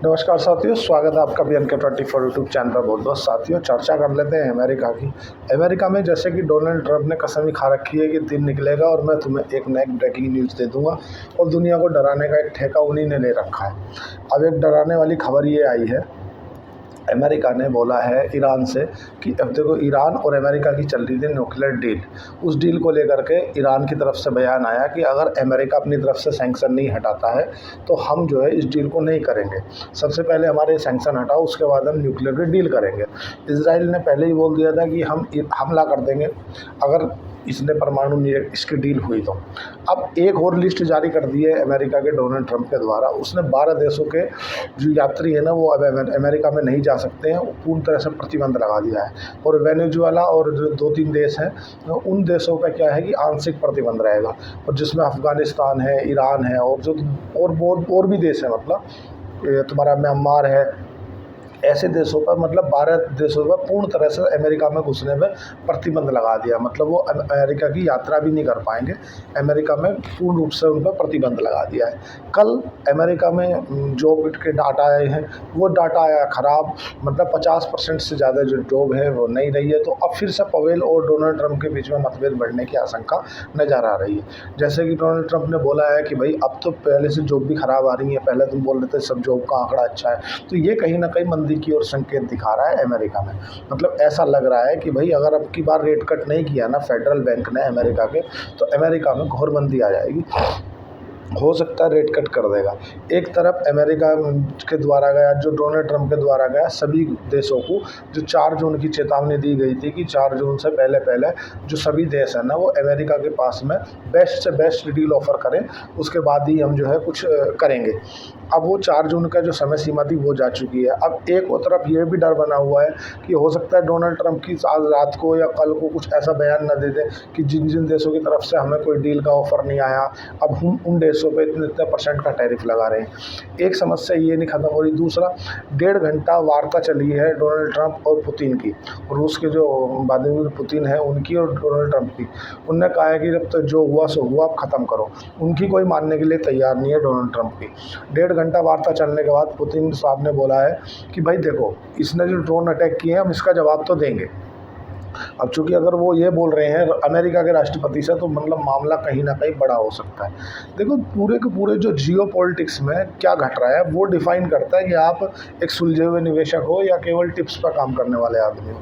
नमस्कार साथियों, स्वागत है आपका BNK24 यूट्यूब चैनल पर। बहुत बहुत साथियों, चर्चा कर लेते हैं अमेरिका की। अमेरिका में जैसे कि डोनाल्ड ट्रंप ने कसम ही खा रखी है कि दिन निकलेगा और मैं तुम्हें एक नई ब्रेकिंग न्यूज़ दे दूंगा, और दुनिया को डराने का एक ठेका उन्हीं ने ले रखा है। अब एक डराने वाली खबर ये आई है, अमेरिका ने बोला है ईरान से कि अब देखो, ईरान और अमेरिका की चल रही थी न्यूक्लियर डील। उस डील को लेकर के ईरान की तरफ से बयान आया कि अगर अमेरिका अपनी तरफ से सैंक्शन नहीं हटाता है तो हम जो है इस डील को नहीं करेंगे। सबसे पहले हमारे सैंक्शन हटाओ, उसके बाद हम न्यूक्लियर की डील करेंगे। इजराइल ने पहले ही बोल दिया था कि हम हमला कर देंगे अगर इसने परमाणु इसकी डील हुई तो। अब एक और लिस्ट जारी कर दी है अमेरिका के डोनाल्ड ट्रंप के द्वारा। उसने 12 देशों के जो यात्री है ना, वो अब अमेरिका में नहीं जा सकते हैं, पूर्ण तरह से प्रतिबंध लगा दिया है। और वेनेजुएला और जो 2-3 देश हैं, उन देशों पे क्या है कि आंशिक प्रतिबंध रहेगा, और जिसमें अफ़गानिस्तान है, ईरान है, और जो और भी देश है, मतलब ये तुम्हारा म्यांमार है। ऐसे देशों पर, मतलब 12 देशों पर पूर्ण तरह से अमेरिका में घुसने में प्रतिबंध लगा दिया। मतलब वो अमेरिका की यात्रा भी नहीं कर पाएंगे। अमेरिका में पूर्ण रूप से उन पर प्रतिबंध लगा दिया है। कल अमेरिका में जॉब के डाटा आए हैं, वो डाटा आया ख़राब। मतलब 50% से ज़्यादा जो जॉब है वो नहीं रही है। तो अब फिर से पवेल और डोनाल्ड ट्रंप के बीच में मतभेद बढ़ने की आशंका नज़र आ रही है। जैसे कि डोनाल्ड ट्रंप ने बोला है कि भाई अब तो पहले से जॉब भी ख़राब आ रही है, पहले तुम बोल रहे थे सब जॉब का आंकड़ा अच्छा है। तो ये कहीं ना कहीं मंदी की ओर संकेत दिखा रहा है अमेरिका में। मतलब ऐसा लग रहा है कि भाई अगर अब की बार रेट कट नहीं किया ना फेडरल बैंक ने अमेरिका के, तो अमेरिका में घोर मंदी आ जाएगी। हो सकता है रेट कट कर देगा। एक तरफ अमेरिका के द्वारा गया, जो डोनाल्ड ट्रंप के द्वारा गया, सभी देशों को जो 4 जून की चेतावनी दी गई थी कि 4 जून से पहले पहले जो सभी देश हैं ना, वो अमेरिका के पास में बेस्ट से बेस्ट डील ऑफ़र करें, उसके बाद ही हम जो है कुछ करेंगे। अब वो 4 जून का जो समय सीमा थी वो जा चुकी है। अब एक तरफ ये भी डर बना हुआ है कि हो सकता है डोनाल्ड ट्रंप की आज रात को या कल को कुछ ऐसा बयान न दे दे कि जिन जिन देशों की तरफ से हमें कोई डील का ऑफ़र नहीं आया, अब हम उन देशों पे इतने इतने % का टैरिफ लगा रहे हैं। एक समस्या ये नहीं ख़त्म हो रही। दूसरा, 1.5 घंटा वार्ता चली है डोनाल्ड ट्रंप और पुतिन की, रूस के जो व्लादिमीर पुतिन है उनकी और डोनाल्ड ट्रंप की। उनने कहा है कि जब तक जो हुआ सो हुआ, अब ख़त्म करो। उनकी कोई मानने के लिए तैयार नहीं है डोनाल्ड ट्रंप की। 1.5 घंटा वार्ता चलने के बाद पुतिन साहब ने बोला है कि भाई देखो, इसने जो ड्रोन अटैक किए हैं हम इसका जवाब तो देंगे। अब चूँकि अगर वो ये बोल रहे हैं अमेरिका के राष्ट्रपति से, तो मतलब मामला कहीं ना कहीं बड़ा हो सकता है। देखो, पूरे के पूरे जो जियोपॉलिटिक्स में क्या घट रहा है वो डिफाइन करता है कि आप एक सुलझे हुए निवेशक हो या केवल टिप्स पर काम करने वाले आदमी हो।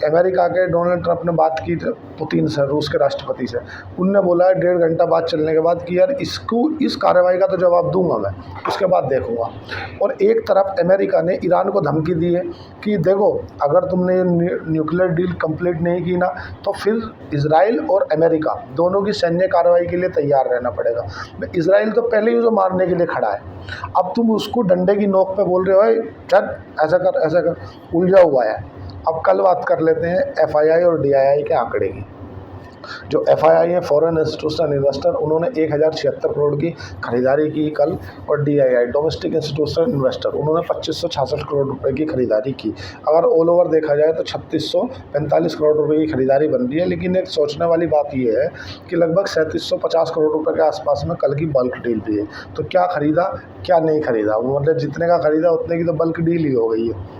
अमेरिका के डोनाल्ड ट्रंप ने बात की पुतिन से, रूस के राष्ट्रपति से। उनने बोला है 1.5 घंटा बात चलने के बाद कि यार इसको, इस कार्रवाई का तो जवाब दूंगा मैं, उसके बाद देखूंगा। और एक तरफ अमेरिका ने ईरान को धमकी दी है कि देखो, अगर तुमने न्यूक्लियर डील कंप्लीट नहीं की ना, तो फिर इजराइल और अमेरिका दोनों की सैन्य कार्रवाई के लिए तैयार रहना पड़ेगा। इजराइल तो पहले ही जो मारने के लिए खड़ा है, अब तुम उसको डंडे की नोक पे बोल रहे हो चल ऐसा कर ऐसा कर, उलझा हुआ है। अब कल बात कर लेते हैं FII और DII के आंकड़े की। जो FII है, फॉरेन इंस्टीट्यूशनल इन्वेस्टर, उन्होंने 1076 करोड़ की खरीदारी की कल। और DII, डोमेस्टिक इंस्टीट्यूशनल इन्वेस्टर, उन्होंने 2566 करोड़ रुपए की खरीदारी की। अगर ऑल ओवर देखा जाए तो 3645 करोड़ रुपए की खरीदारी बन रही है। लेकिन एक सोचने वाली बात यह है कि लगभग 3750 करोड़ रुपए के आसपास में कल की बल्क डील भी है। तो क्या खरीदा क्या नहीं खरीदा, मतलब जितने का खरीदा उतने की तो बल्क डील ही हो गई है।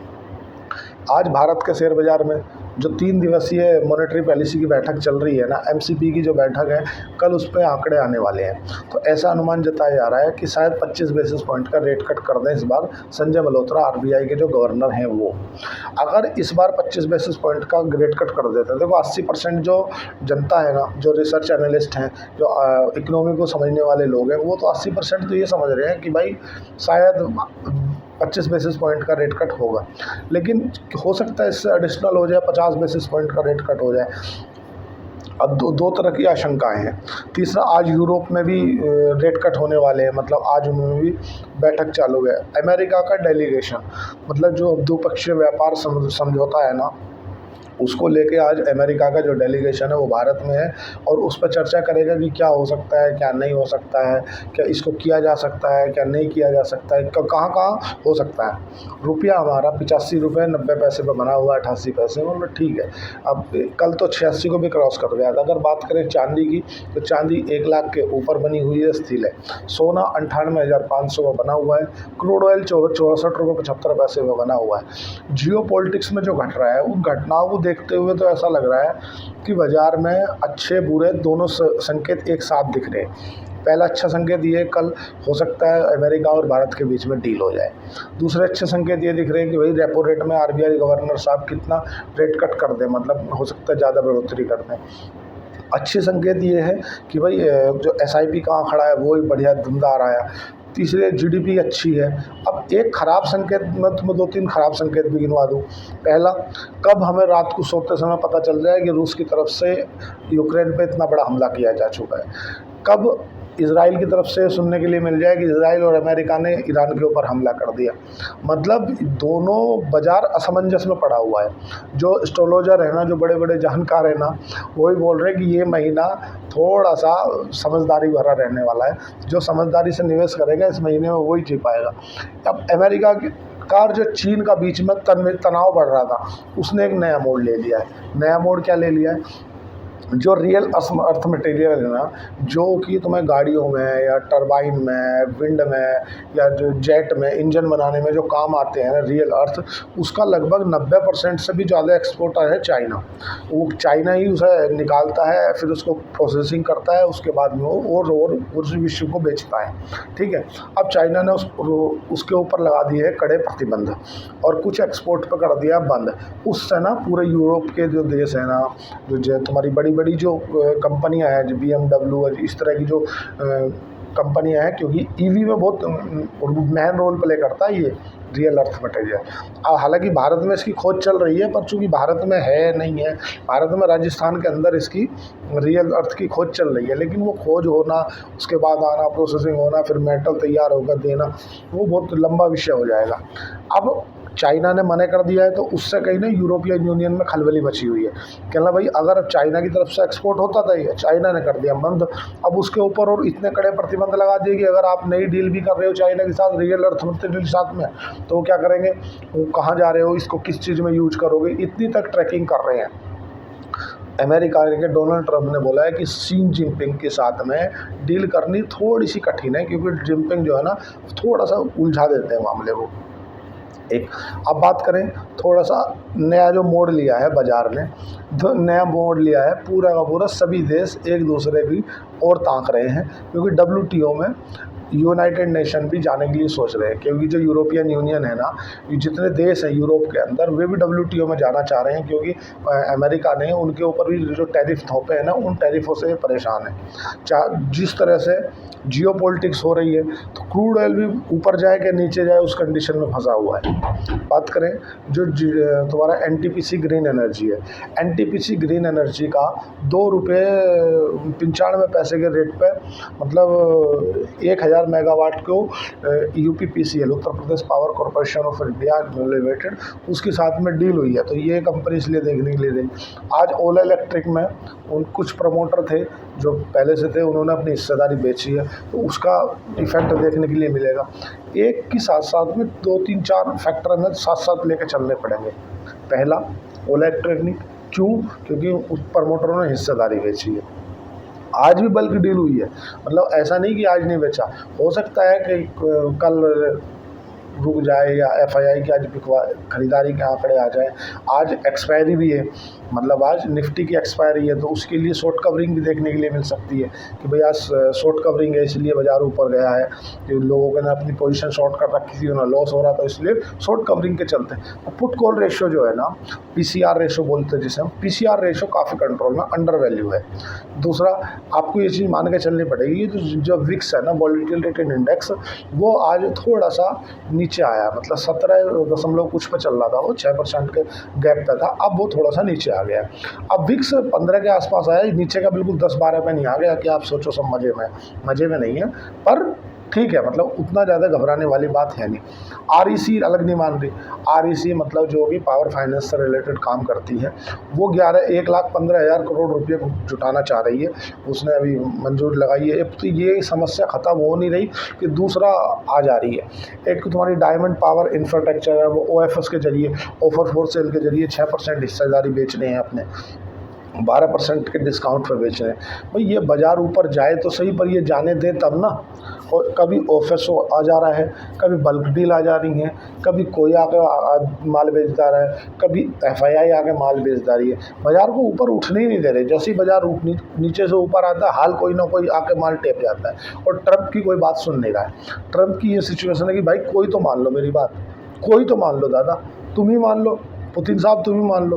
आज भारत के शेयर बाज़ार में जो 3 दिवसीय मॉनेटरी पॉलिसी की बैठक चल रही है ना, MCP की जो बैठक है, कल उस पर आंकड़े आने वाले हैं। तो ऐसा अनुमान जताया जा रहा है कि शायद 25 बेसिस पॉइंट का रेट कट कर दें इस बार संजय मल्होत्रा, RBI के जो गवर्नर हैं वो। अगर इस बार 25 बेसिस पॉइंट का रेट कट कर देते हैं, देखो 80% जो जनता है ना, जो रिसर्च एनालिस्ट हैं, जो इकोनॉमी को समझने वाले लोग हैं, वो तो 80% तो ये समझ रहे हैं कि भाई शायद 25 बेसिस पॉइंट का रेट कट होगा। लेकिन हो सकता है इससे एडिशनल हो जाए, 50 बेसिस पॉइंट का रेट कट हो जाए। अब दो तरह की आशंकाएं हैं। तीसरा, आज यूरोप में भी रेट कट होने वाले हैं, मतलब आज उनमें भी बैठक चालू है। अमेरिका का डेलीगेशन, मतलब जो द्विपक्षीय व्यापार समझौता है ना, उसको लेके आज अमेरिका का जो डेलीगेशन है वो भारत में है और उस पर चर्चा करेगा कि क्या हो सकता है, क्या नहीं हो सकता है, क्या इसको किया जा सकता है, क्या नहीं किया जा सकता है, कहाँ कहाँ हो सकता है। रुपया हमारा 85 रुपये 90 पैसे पे बना हुआ है, 88 पैसे, मतलब ठीक है। अब कल तो 86 को भी क्रॉस कर गया था। अगर बात करें चांदी की तो चांदी 1 लाख के ऊपर बनी हुई है, स्थिर है। सोना 98,500 में बना हुआ है। क्रूड ऑयल 64 रुपये 75 पैसे में बना हुआ है। जियो पॉलिटिक्स में जो घट रहा है उन घटनाओं को देखते हुए तो ऐसा लग रहा है कि बाज़ार में अच्छे बुरे दोनों संकेत एक साथ दिख रहे हैं। पहला अच्छा संकेत ये कल हो सकता है अमेरिका और भारत के बीच में डील हो जाए। दूसरे अच्छे संकेत ये दिख रहे हैं कि भाई रेपो रेट में आरबीआई गवर्नर साहब कितना रेट कट कर दें, मतलब हो सकता है ज़्यादा बढ़ोतरी कर दें। अच्छे संकेत ये है कि भाई जो एसआईपी कहाँ खड़ा है वो भी बढ़िया दमदार आया। तीसरे जीडीपी अच्छी है। अब एक ख़राब संकेत, मैं तुम्हें 2-3 ख़राब संकेत भी गिनवा दूँ। पहला, कब हमें रात को सोते समय पता चल जाए कि रूस की तरफ से यूक्रेन पे इतना बड़ा हमला किया जा चुका है। कब इज़राइल की तरफ से सुनने के लिए मिल जाए कि इज़राइल और अमेरिका ने ईरान के ऊपर हमला कर दिया। मतलब दोनों बाज़ार असमंजस में पड़ा हुआ है। जो एस्ट्रोलॉजर है ना, जो बड़े बड़े जानकार है ना, वही बोल रहे हैं कि ये महीना थोड़ा सा समझदारी भरा रहने वाला है। जो समझदारी से निवेश करेगा इस महीने में वही जी पाएगा। अब अमेरिका का जो चीन का बीच में तनाव बढ़ रहा था, उसने एक नया मोड़ ले लिया है। नया मोड़ क्या ले लिया है? जो रियल अर्थ मटेरियल है ना, जो कि तुम्हें गाड़ियों में या टरबाइन में, विंड में या जो जेट में इंजन बनाने में जो काम आते हैं ना, रियल अर्थ, उसका लगभग 90% से भी ज़्यादा एक्सपोर्टर है चाइना। वो चाइना ही उसे निकालता है, फिर उसको प्रोसेसिंग करता है, उसके बाद में वो और उस विश्व को बेचता है। ठीक है। अब चाइना ने उसके ऊपर लगा दिए है कड़े प्रतिबंध और कुछ एक्सपोर्ट पर कर दिया बंद। उससे ना पूरे यूरोप के जो देश है ना, जो तुम्हारी बड़ी बड़ी जो कंपनियां हैं, जो BMW और इस तरह की जो कंपनियां हैं, क्योंकि ईवी में बहुत मेन रोल प्ले करता है ये रियल अर्थ मटेरियल। हालांकि भारत में इसकी खोज चल रही है, पर चूँकि भारत में है नहीं है, भारत में राजस्थान के अंदर इसकी रियल अर्थ की खोज चल रही है, लेकिन वो खोज होना, उसके बाद आना, प्रोसेसिंग होना, फिर मेटल तैयार होकर देना, वो बहुत लंबा विषय हो जाएगा। अब चाइना ने मना कर दिया है तो उससे कहीं ना यूरोपियन यूनियन में खलबली मची हुई है। कहना भाई अगर चाइना की तरफ से एक्सपोर्ट होता था, ये चाइना ने कर दिया बंद। अब उसके ऊपर और इतने कड़े प्रतिबंध लगा दिए कि अगर आप नई डील भी कर रहे हो चाइना के साथ, रियल अर्थ मटेरियल के साथ में, तो वो क्या करेंगे, वो कहाँ जा रहे हो, इसको किस चीज़ में यूज करोगे, इतनी तक ट्रैकिंग कर रहे हैं। अमेरिका के डोनाल्ड ट्रंप ने बोला है कि शी जिनपिंग के साथ में डील करनी थोड़ी सी कठिन है, क्योंकि जिनपिंग जो है ना थोड़ा सा उलझा देते हैं मामले को। एक अब बात करें, थोड़ा सा नया जो मोड़ लिया है बाज़ार ने, जो नया मोड़ लिया है, पूरा का पूरा सभी देश एक दूसरे की ओर ताक रहे हैं, क्योंकि WTO में यूनाइटेड नेशन भी जाने के लिए सोच रहे हैं। क्योंकि जो यूरोपियन यूनियन है ना, जितने देश हैं यूरोप के अंदर, वे भी WTO में जाना चाह रहे हैं, क्योंकि अमेरिका ने उनके ऊपर भी जो टैरिफ थोपे हैं ना, उन टैरिफों से परेशान है। जिस तरह से जियो पॉलिटिक्स हो रही है, तो क्रूड ऑयल भी ऊपर जाए कि नीचे जाए उस कंडीशन में फंसा हुआ है। बात करें जो तुम्हारा NTPC ग्रीन एनर्जी है, NTPC ग्रीन एनर्जी का ₹2.95 के रेट पे, मतलब 1000 मेगावाट को UPPCL, Uttar Pradesh power corporation of India limited, उसके साथ में डील हुई है। तो ये कंपनी इसलिए देखने के लिए रही। आज ओला इलेक्ट्रिक में उन कुछ प्रमोटर थे जो पहले से थे, उन्होंने अपनी हिस्सेदारी बेची है, तो उसका इफेक्ट देखने के लिए मिलेगा। एक के साथ साथ में 2-3-4 फैक्टर हमें साथ साथ लेकर चलने पड़ेंगे। पहला, ओला इलेक्ट्रिक, क्यों? क्योंकि उस प्रमोटरों ने हिस्सेदारी बेची है। आज भी बल्क डील हुई है, मतलब ऐसा नहीं कि आज नहीं बेचा। हो सकता है कि कल रुक जाए या FII की आज खरीदारी के आंकड़े आ जाए। आज एक्सपायरी भी है, मतलब आज निफ्टी की एक्सपायरी है, तो उसके लिए शॉर्ट कवरिंग भी देखने के लिए मिल सकती है कि भाई आज शॉर्ट कवरिंग है इसलिए बाज़ार ऊपर गया है, कि लोगों ने अपनी पोजीशन शॉर्ट कर रखी थी, उन्हें लॉस हो रहा था, इसलिए शॉर्ट कवरिंग के चलते। पुट कॉल रेशो जो है ना, PCR रेशो बोलते हैं जिसे हम, PCR रेशो काफ़ी कंट्रोल में, अंडर वैल्यू है। दूसरा, आपको ये चीज़ मान के चलनी पड़ेगी, जो विक्स है ना, वोलेटिलिटी इंडेक्स, वो आज थोड़ा सा नीचे आया, मतलब 17 कुछ पे चल रहा था, वो 6% के गैप पे था, अब वो थोड़ा सा नीचे आ गया। अब विक्स 15 के आसपास आया, नीचे का बिल्कुल 10-12 पे नहीं आ गया कि आप सोचो सब मज़े में नहीं है, पर ठीक है, मतलब उतना ज़्यादा घबराने वाली बात है नहीं। आरईसी अलग नहीं मान रही। आरईसी मतलब जो भी पावर फाइनेंस से रिलेटेड काम करती है, वो 1,15,000 करोड़ रुपये जुटाना चाह रही है। उसने अभी मंजूरी लगाई है। अब तो ये समस्या ख़त्म हो नहीं रही कि दूसरा आ जा रही है। एक तो तुम्हारी डायमंड पावर इंफ्रास्ट्रक्चर है, वो ओएफएस के जरिए, ऑफर फॉर सेल के जरिए 6% हिस्सेदारी बेच रहे हैं अपने, 12% के डिस्काउंट पर बेच रहे हैं। भाई ये बाज़ार ऊपर जाए तो सही, पर ये जाने दे तब ना। और कभी ओफेसो आ जा रहा है, कभी बल्क डील आ जा रही है, कभी कोई आके माल बेचता रहा है, कभी एफआईआई आके माल बेचता रही है। बाज़ार को ऊपर उठने ही नहीं दे रहे। जैसे ही बाज़ार नीचे से ऊपर आता है, हाल कोई ना कोई आके माल टेप जाता है। और ट्रंप की कोई बात सुन नहीं रहा है। ट्रंप की ये सिचुएशन है कि भाई कोई तो मान लो मेरी बात, कोई तो मान लो दादा, तुम ही मान लो, पुतिन साहब तुम ही मान लो।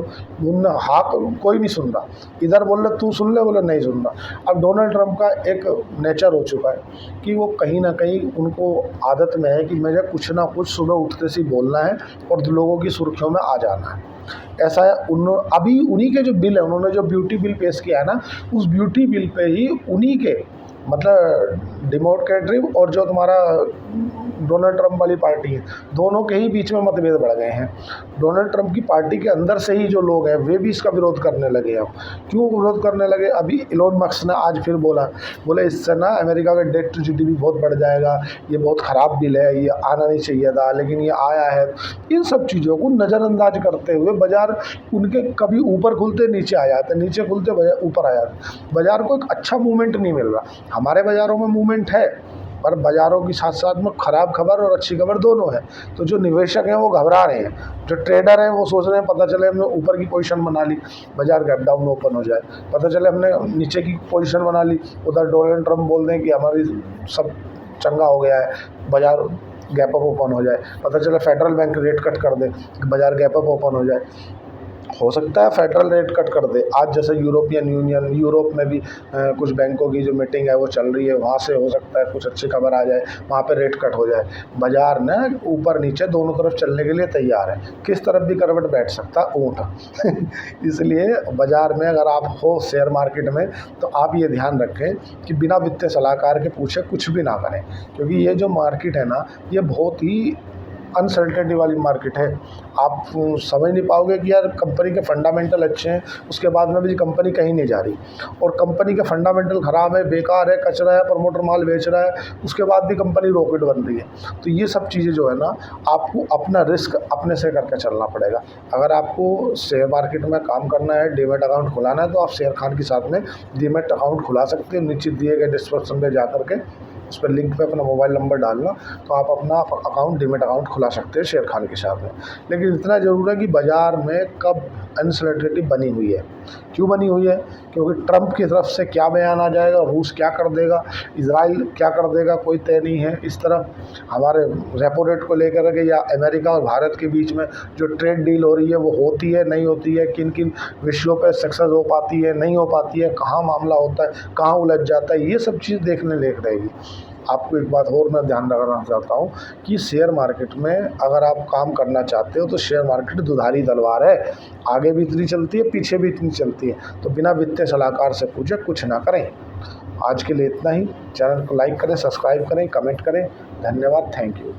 हाँ कोई नहीं सुन रहा। इधर बोल रहे तू सुन ले, बोले नहीं सुन रहा। अब डोनाल्ड ट्रंप का एक नेचर हो चुका है कि वो कहीं ना कहीं उनको आदत में है कि मुझे कुछ ना कुछ सुबह उठते से बोलना है और लोगों की सुर्खियों में आ जाना है। ऐसा है। अभी उन्हीं के जो बिल है, उन्होंने जो ब्यूटी बिल पेश किया है ना, उस ब्यूटी बिल पे ही उन्हीं के मतलब डेमोक्रेटिक और जो तुम्हारा डोनाल्ड ट्रंप वाली पार्टी है, दोनों के ही बीच में मतभेद बढ़ गए हैं। डोनाल्ड ट्रंप की पार्टी के अंदर से ही जो लोग हैं वे भी इसका विरोध करने लगे हैं। क्यों विरोध करने लगे? अभी इलोन मस्क ने आज फिर बोले इससे ना अमेरिका का डेट टू जीडीपी बहुत बढ़ जाएगा, ये बहुत ख़राब बिल है, ये आना नहीं चाहिए था लेकिन ये आया है। इन सब चीज़ों को नज़रअंदाज करते हुए बाज़ार उनके कभी ऊपर खुलते नीचे आ जाते, नीचे खुलते ऊपर आ जाते। बाज़ार को एक अच्छा मूवमेंट नहीं मिल रहा। हमारे बाज़ारों में मूवमेंट है, पर बाज़ारों की साथ साथ में ख़राब खबर और अच्छी खबर दोनों है। तो जो निवेशक हैं वो घबरा रहे हैं, जो ट्रेडर हैं वो सोच रहे हैं पता चले हमने ऊपर की पोजीशन बना ली, बाज़ार गैप डाउन ओपन हो जाए। पता चले हमने नीचे की पोजीशन बना ली, उधर डोनाल्ड ट्रंप बोल दें कि हमारी सब चंगा हो गया है, बाज़ार गैप अप ओपन हो जाए। पता चले फेडरल बैंक रेट कट कर दे, बाज़ार गैप अप ओपन हो जाए। हो सकता है फेडरल रेट कट कर दे। आज जैसे यूरोपियन यूनियन, यूरोप में भी कुछ बैंकों की जो मीटिंग है वो चल रही है, वहाँ से हो सकता है कुछ अच्छी खबर आ जाए, वहाँ पे रेट कट हो जाए। बाज़ार ना ऊपर नीचे दोनों तरफ चलने के लिए तैयार है, किस तरफ भी करवट बैठ सकता ऊँट। इसलिए बाज़ार में अगर आप हो शेयर मार्केट में, तो आप ये ध्यान रखें कि बिना वित्तीय सलाहकार के पूछे कुछ भी ना करें, क्योंकि ये जो मार्केट है ना, ये बहुत ही अनसर्टेनिटी वाली मार्केट है। आप समझ नहीं पाओगे कि यार कंपनी के फंडामेंटल अच्छे हैं, उसके बाद में भी कंपनी कहीं नहीं जा रही, और कंपनी के फंडामेंटल ख़राब है, बेकार है, कचरा है, प्रमोटर माल बेच रहा है, उसके बाद भी कंपनी रॉकेट बन रही है। तो ये सब चीज़ें जो है ना, आपको अपना रिस्क अपने से करके चलना पड़ेगा। अगर आपको शेयर मार्केट में काम करना है, डीमैट अकाउंट खुलाना है, तो आप शेयर खान के साथ में डीमैट अकाउंट खुला सकते हैं। नीचे दिए गए डिस्क्रिप्शन में जा करके उस पर लिंक पे अपना मोबाइल नंबर डालना, तो आप अपना अकाउंट डीमैट अकाउंट खुला सकते हैं शेयर खान के साथ में। लेकिन इतना ज़रूर है कि बाज़ार में कब अनसर्टेनिटी बनी हुई है। क्यों बनी हुई है? क्योंकि ट्रंप की तरफ से क्या बयान आ जाएगा, रूस क्या कर देगा, इजराइल क्या कर देगा, कोई तय नहीं है। इस तरफ हमारे रेपो रेट को लेकर के या अमेरिका और भारत के बीच में जो ट्रेड डील हो रही है वो होती है नहीं होती है, किन किन विषयों पर सक्सेस हो पाती है नहीं हो पाती है, कहाँ मामला होता है, कहाँ उलझ जाता है, ये सब चीज़ देखने लायक रहेगी। आपको एक बात और मैं ध्यान रखना चाहता हूँ कि शेयर मार्केट में अगर आप काम करना चाहते हो तो शेयर मार्केट दुधारी तलवार है, आगे भी इतनी चलती है पीछे भी इतनी चलती है। तो बिना वित्तीय सलाहकार से पूछे कुछ ना करें। आज के लिए इतना ही। चैनल को लाइक करें, सब्सक्राइब करें, कमेंट करें। धन्यवाद, थैंक यू।